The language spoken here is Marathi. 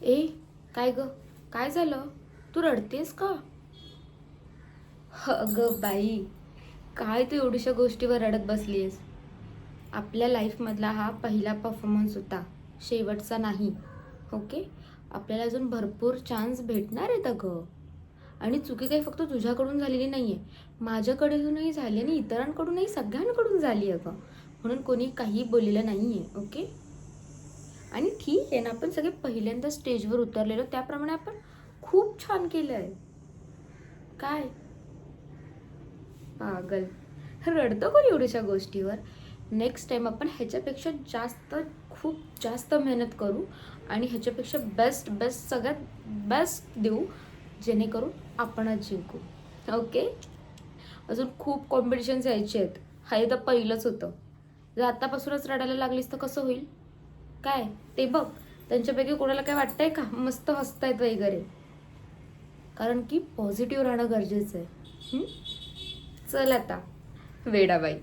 ए, काय ग? काय झालं? तू रडतेस का? अगं बाई, काय तू एवढ्याशा गोष्टीवर रडत बसलीयस? आपल्या लाईफमधला हा पहिला परफॉर्मन्स होता, शेवटचा नाही. ओके. आपल्याला अजून भरपूर चान्स भेटणार आहेत अगं. आणि चुकी काही फक्त तुझ्याकडून झालेली नाही आहे, माझ्याकडूनही झाली आणि इतरांकडूनही, सगळ्यांकडून झाली अगं. म्हणून कोणी काही बोललेलं नाही आहे. ओके. आणि ठीक आहे ना, आपण सगळे पहिल्यांदा स्टेजवर उतरलेलो, त्याप्रमाणे आपण खूप छान केलं आहे. काय पागल, रडतो कोण एवढ्याशा गोष्टीवर? नेक्स्ट टाइम आपण ह्याच्यापेक्षा जास्त, खूप जास्त मेहनत करू आणि ह्याच्यापेक्षा बेस्ट बेस्ट सगळ्यात बेस्ट देऊ, जेणेकरून आपणच जिंकू. ओके. अजून खूप कॉम्पिटिशन्स यायचे आहेत, हे तर पहिलंच होतं. जर आत्तापासूनच रडायला लागलीस तर कसं होईल? काय ते बघ, त्यांच्यापैकी कोणाला काय वाटतंय का मस्त हसतायत वगैरे? कारण की पॉझिटिव्ह राहणं गरजेचं आहे. चल आता वेडाबाई.